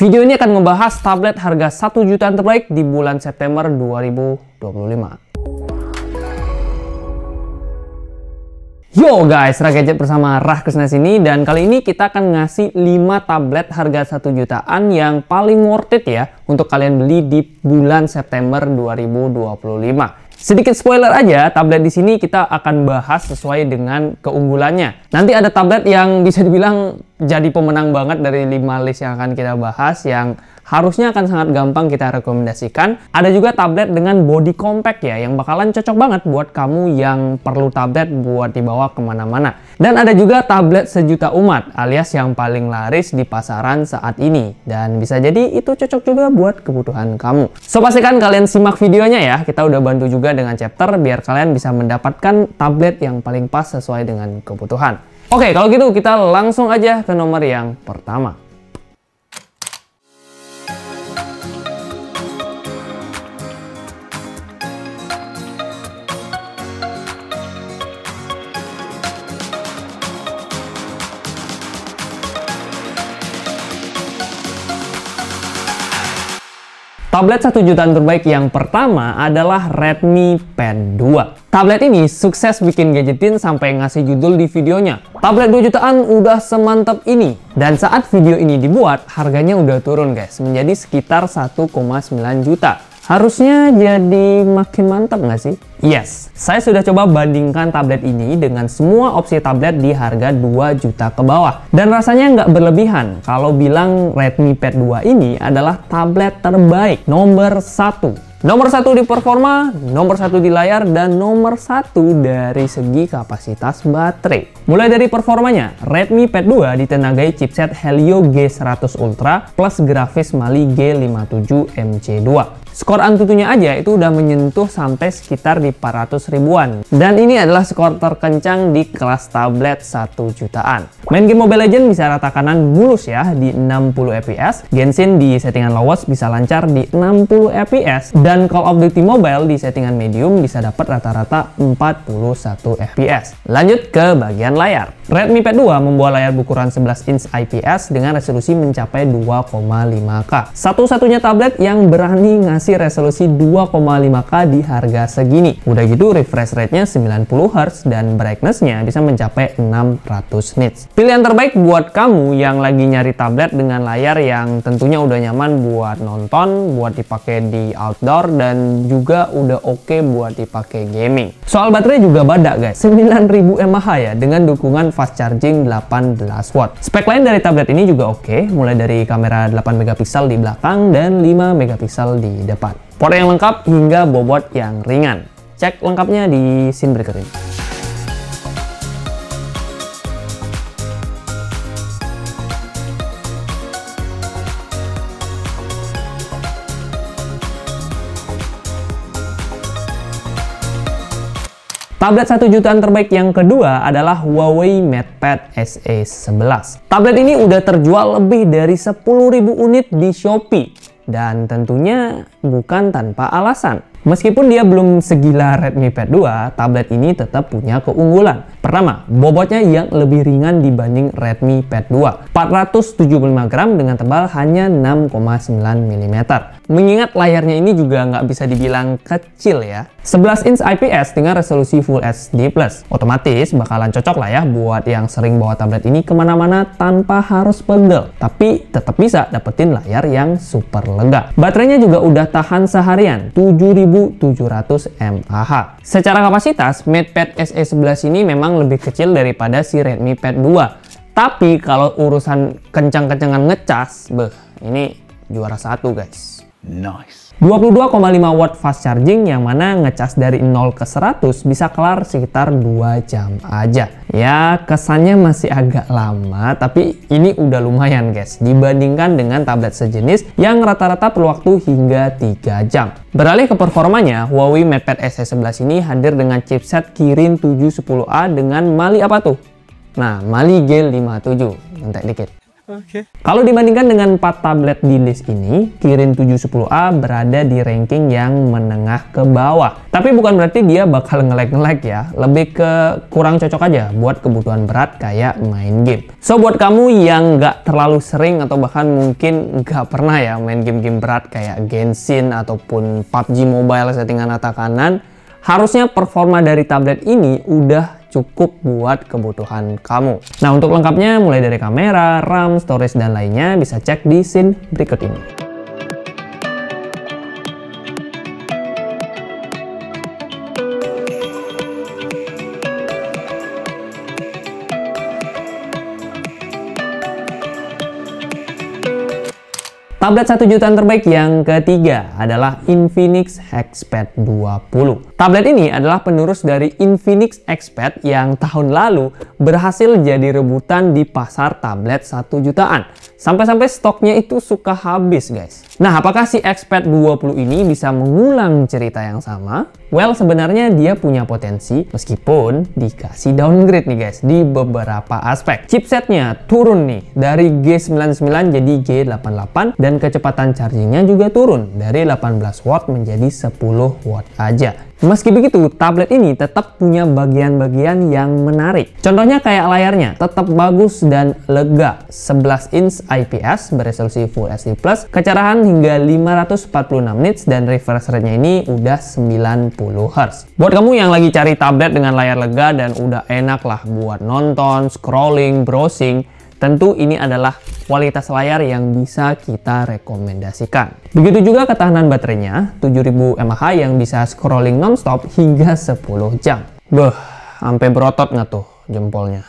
Video ini akan membahas tablet harga 1 jutaan terbaik di bulan September 2025. Yo guys, Ragadget bersama Rah Krisna sini, dan kali ini kita akan ngasih 5 tablet harga 1 jutaan yang paling worth it ya untuk kalian beli di bulan September 2025. Sedikit spoiler aja, tablet di sini kita akan bahas sesuai dengan keunggulannya. Nanti ada tablet yang bisa dibilang jadi pemenang banget dari 5 list yang akan kita bahas, yang harusnya akan sangat gampang kita rekomendasikan. Ada juga tablet dengan body compact ya, yang bakalan cocok banget buat kamu yang perlu tablet buat dibawa kemana-mana. Dan ada juga tablet sejuta umat, alias yang paling laris di pasaran saat ini. Dan bisa jadi itu cocok juga buat kebutuhan kamu. So pastikan kalian simak videonya ya, kita udah bantu juga dengan chapter biar kalian bisa mendapatkan tablet yang paling pas sesuai dengan kebutuhan. Oke, kalau gitu kita langsung aja ke nomor yang pertama. Tablet 1 jutaan terbaik yang pertama adalah Redmi Pad 2. Tablet ini sukses bikin gadgetin sampai ngasih judul di videonya. Tablet 2 jutaan udah semantap ini. Dan saat video ini dibuat, harganya udah turun guys, menjadi sekitar 1,9 juta. Harusnya jadi makin mantap nggak sih? Yes, saya sudah coba bandingkan tablet ini dengan semua opsi tablet di harga 2 juta ke bawah. Dan rasanya nggak berlebihan kalau bilang Redmi Pad 2 ini adalah tablet terbaik nomor 1. Nomor 1 di performa, nomor 1 di layar, dan nomor 1 dari segi kapasitas baterai. Mulai dari performanya, Redmi Pad 2 ditenagai chipset Helio G100 Ultra plus grafis Mali G57 MC2. Skor Antutunya aja itu udah menyentuh sampai sekitar di 400 ribuan. Dan ini adalah skor terkencang di kelas tablet 1 jutaan. Main game Mobile Legends bisa rata kanan mulus ya di 60 fps. Genshin di settingan lowest bisa lancar di 60 fps. Dan Call of Duty Mobile di settingan medium bisa dapat rata-rata 41 fps. Lanjut ke bagian layar. Redmi Pad 2 membawa layar berukuran 11 inch IPS dengan resolusi mencapai 2,5K. Satu-satunya tablet yang berani ngasih resolusi 2,5K di harga segini. Udah gitu refresh rate-nya 90Hz dan brightness-nya bisa mencapai 600 nits. Pilihan terbaik buat kamu yang lagi nyari tablet dengan layar yang tentunya udah nyaman buat nonton, buat dipakai di outdoor, dan juga udah oke buat dipakai gaming. Soal baterai juga badak guys, 9000 mAh ya dengan dukungan fast charging 18 watt. Spek lain dari tablet ini juga oke, mulai dari kamera 8 megapiksel di belakang dan 5 megapiksel di depan. Port yang lengkap hingga bobot yang ringan. Cek lengkapnya di scene berikut ini. Tablet 1 jutaan terbaik yang kedua adalah Huawei MatePad SE11. Tablet ini udah terjual lebih dari 10.000 unit di Shopee. Dan tentunya bukan tanpa alasan. Meskipun dia belum segila Redmi Pad 2, tablet ini tetap punya keunggulan. Pertama, bobotnya yang lebih ringan dibanding Redmi Pad 2. 475 gram dengan tebal hanya 6,9 mm. Mengingat layarnya ini juga nggak bisa dibilang kecil ya. 11 inch IPS dengan resolusi Full HD+. Otomatis bakalan cocok lah ya buat yang sering bawa tablet ini kemana-mana tanpa harus pegel. Tapi tetap bisa dapetin layar yang super lega. Baterainya juga udah tahan seharian, 7700 mAh. Secara kapasitas, MatePad SE11 ini memang lebih kecil daripada si Redmi Pad 2. Tapi kalau urusan kencang-kencangan ngecas, ini juara satu guys. Nice. 22,5 watt fast charging yang mana ngecas dari 0 ke 100 bisa kelar sekitar 2 jam aja. Ya kesannya masih agak lama, tapi ini udah lumayan guys dibandingkan dengan tablet sejenis yang rata-rata perlu waktu hingga 3 jam. Beralih ke performanya, Huawei MatePad SE11 ini hadir dengan chipset Kirin 710A dengan Mali apa tuh? Nah, Mali G57. Entek dikit. Kalau dibandingkan dengan 4 tablet di list ini, Kirin 710A berada di ranking yang menengah ke bawah. Tapi bukan berarti dia bakal nge-lag ya, lebih ke kurang cocok aja buat kebutuhan berat kayak main game. So buat kamu yang nggak terlalu sering atau bahkan mungkin nggak pernah ya main game-game berat kayak Genshin ataupun PUBG Mobile settingan rata kanan, harusnya performa dari tablet ini udah cukup buat kebutuhan kamu. Nah, untuk lengkapnya mulai dari kamera, RAM, storage, dan lainnya bisa cek di scene berikut ini. Tablet 1 jutaan terbaik yang ketiga adalah Infinix XPad 20. Tablet ini adalah penerus dari Infinix XPad yang tahun lalu berhasil jadi rebutan di pasar tablet 1 jutaan. Sampai-sampai stoknya itu suka habis, guys. Nah, apakah si XPad 20 ini bisa mengulang cerita yang sama? Well, sebenarnya dia punya potensi meskipun dikasih downgrade nih guys di beberapa aspek. Chipsetnya turun nih dari G99 jadi G88 dan kecepatan chargingnya juga turun dari 18 watt menjadi 10 watt aja. Meski begitu, tablet ini tetap punya bagian-bagian yang menarik. Contohnya kayak layarnya, tetap bagus dan lega. 11 inch IPS beresolusi Full HD+, kecerahan hingga 546 nits dan refresh rate-nya ini udah 90 Hz. Buat kamu yang lagi cari tablet dengan layar lega dan udah enak lah buat nonton, scrolling, browsing, tentu ini adalah kualitas layar yang bisa kita rekomendasikan. Begitu juga ketahanan baterainya, 7000 mAh yang bisa scrolling nonstop hingga 10 jam. Beuh, sampai berotot nggak tuh jempolnya?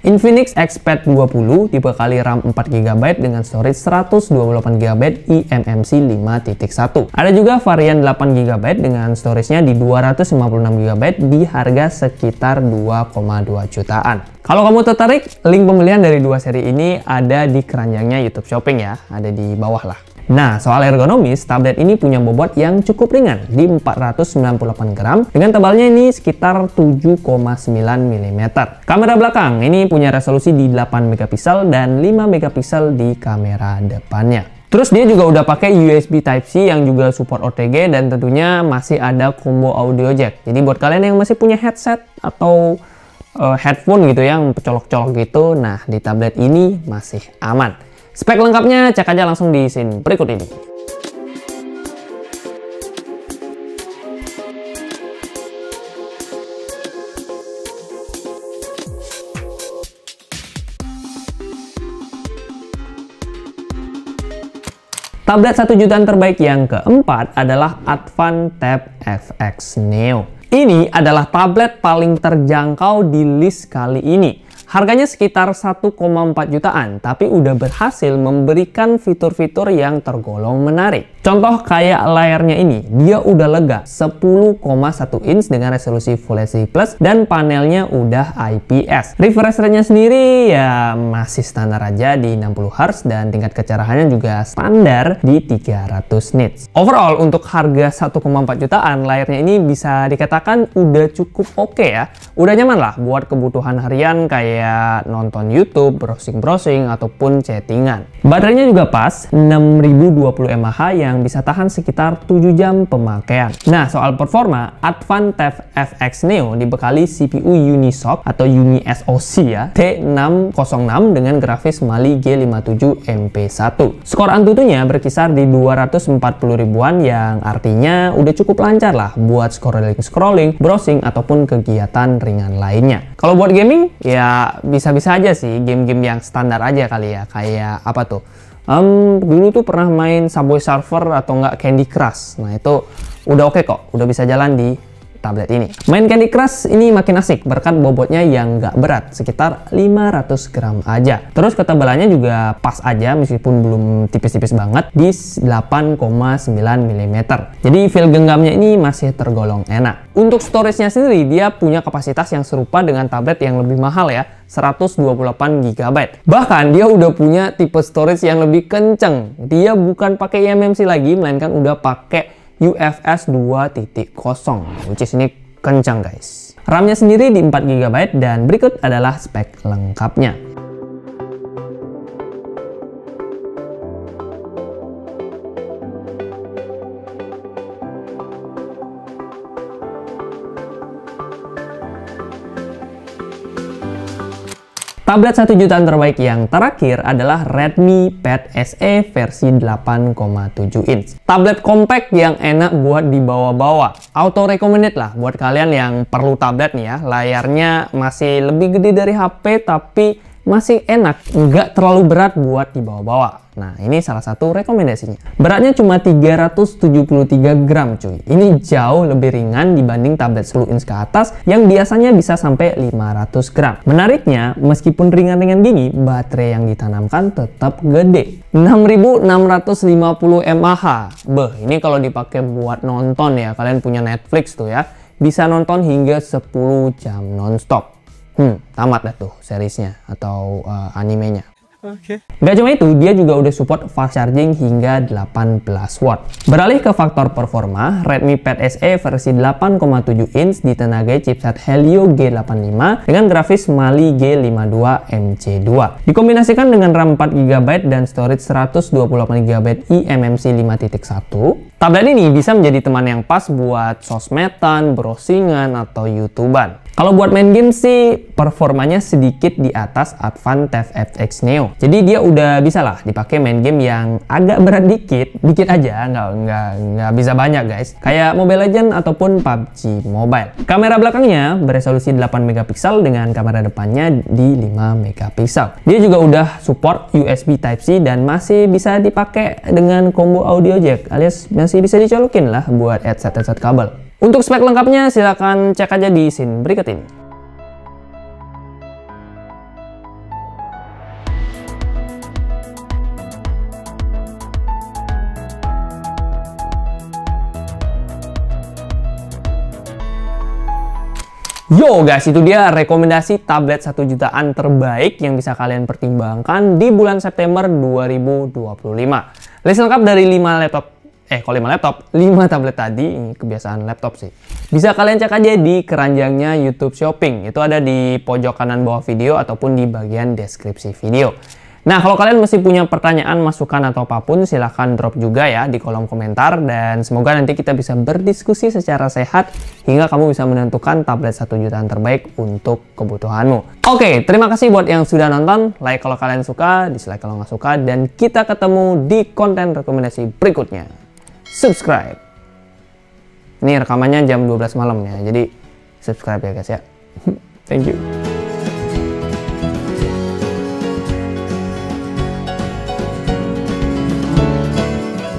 Infinix XPad 20 dibekali RAM 4GB dengan storage 128GB eMMC 5.1. Ada juga varian 8GB dengan storage-nya di 256GB di harga sekitar 2,2 jutaan. Kalau kamu tertarik, link pembelian dari dua seri ini ada di keranjangnya YouTube Shopping ya, ada di bawah lah. Nah, soal ergonomis, tablet ini punya bobot yang cukup ringan di 498 gram dengan tebalnya ini sekitar 7,9 mm. Kamera belakang ini punya resolusi di 8 megapiksel dan 5 megapiksel di kamera depannya. Terus dia juga udah pakai USB Type-C yang juga support OTG dan tentunya masih ada combo audio jack. Jadi buat kalian yang masih punya headset atau headphone gitu yang colok-colok gitu, nah di tablet ini masih aman. Spek lengkapnya cek aja langsung di scene berikut ini. Tablet 1 jutaan terbaik yang keempat adalah Advan Tab FX Neo. Ini adalah tablet paling terjangkau di list kali ini. Harganya sekitar 1,4 jutaan, tapi udah berhasil memberikan fitur-fitur yang tergolong menarik. Contoh kayak layarnya ini, dia udah lega 10,1 inch dengan resolusi Full HD+, dan panelnya udah IPS. Refresh rate-nya sendiri ya masih standar aja di 60 Hz dan tingkat kecerahannya juga standar di 300 nits. Overall, untuk harga 1,4 jutaan, layarnya ini bisa dikatakan udah cukup oke ya. Udah nyaman lah buat kebutuhan harian kayak nonton YouTube, browsing-browsing, ataupun chattingan. Baterainya juga pas, 6020 mAh yang bisa tahan sekitar 7 jam pemakaian. Nah, soal performa, Advan Tab FX Neo dibekali CPU Unisoc atau Uni SoC ya, T606 dengan grafis Mali G57 MP1. Skor Antutunya berkisar di 240 ribuan yang artinya udah cukup lancar lah buat scrolling, browsing, ataupun kegiatan ringan lainnya. Kalau buat gaming, ya bisa-bisa aja sih, game-game yang standar aja kali ya, kayak apa tuh? Dulu tuh pernah main Subway Surfer atau enggak Candy Crush. Nah itu udah oke kok, udah bisa jalan di tablet ini. Main Candy Crush ini makin asik berkat bobotnya yang nggak berat, sekitar 500 gram aja. Terus ketebalannya juga pas aja meskipun belum tipis-tipis banget di 8,9 mm. Jadi feel genggamnya ini masih tergolong enak. Untuk storage-nya sendiri dia punya kapasitas yang serupa dengan tablet yang lebih mahal ya, 128 GB. Bahkan dia udah punya tipe storage yang lebih kenceng. Dia bukan pakai eMMC lagi, melainkan udah pakai UFS 2.0, which is ini kencang guys. RAM-nya sendiri di 4 GB dan berikut adalah spek lengkapnya. Tablet 1 jutaan terbaik yang terakhir adalah Redmi Pad SE versi 8,7 inch. Tablet compact yang enak buat dibawa-bawa. Auto recommended lah buat kalian yang perlu tablet nih ya. Layarnya masih lebih gede dari HP tapi masih enak, nggak terlalu berat buat dibawa-bawa. Nah, ini salah satu rekomendasinya. Beratnya cuma 373 gram cuy. Ini jauh lebih ringan dibanding tablet 10 inch ke atas yang biasanya bisa sampai 500 gram. Menariknya, meskipun ringan-ringan gini, baterai yang ditanamkan tetap gede. 6650 mAh. Beh, ini kalau dipakai buat nonton ya, kalian punya Netflix tuh ya, bisa nonton hingga 10 jam nonstop. Tamat dah tuh seriesnya atau animenya. Oke. Gak cuma itu, dia juga udah support fast charging hingga 18 watt. Beralih ke faktor performa, Redmi Pad SE versi 8,7 inch ditenagai chipset Helio G85 dengan grafis Mali G52 MC2. Dikombinasikan dengan RAM 4GB dan storage 128GB eMMC 5.1. Tablet ini bisa menjadi teman yang pas buat sosmedan, browsingan, atau YouTuber. Kalau buat main game sih, performanya sedikit di atas Advance TUF FX Neo. Jadi dia udah bisa lah dipakai main game yang agak berat dikit aja, nggak bisa banyak guys. Kayak Mobile Legends ataupun PUBG Mobile. Kamera belakangnya beresolusi 8MP dengan kamera depannya di 5MP. Dia juga udah support USB Type-C dan masih bisa dipakai dengan combo audio jack, alias masih bisa dicolokin lah buat headset kabel. Untuk spek lengkapnya silahkan cek aja di scene berikut ini. Yo guys, itu dia rekomendasi tablet 1 jutaan terbaik yang bisa kalian pertimbangkan di bulan September 2025. List lengkap dari 5 tablet tadi, ini kebiasaan laptop sih. Bisa kalian cek aja di keranjangnya YouTube Shopping. Itu ada di pojok kanan bawah video ataupun di bagian deskripsi video. Nah, kalau kalian masih punya pertanyaan, masukan, atau apapun, silahkan drop juga ya di kolom komentar. Dan semoga nanti kita bisa berdiskusi secara sehat hingga kamu bisa menentukan tablet 1 jutaan terbaik untuk kebutuhanmu. Oke, terima kasih buat yang sudah nonton. Like kalau kalian suka, dislike kalau nggak suka. Dan kita ketemu di konten rekomendasi berikutnya. Subscribe. Ini rekamannya jam 12 malam ya, jadi subscribe ya guys ya. Thank you.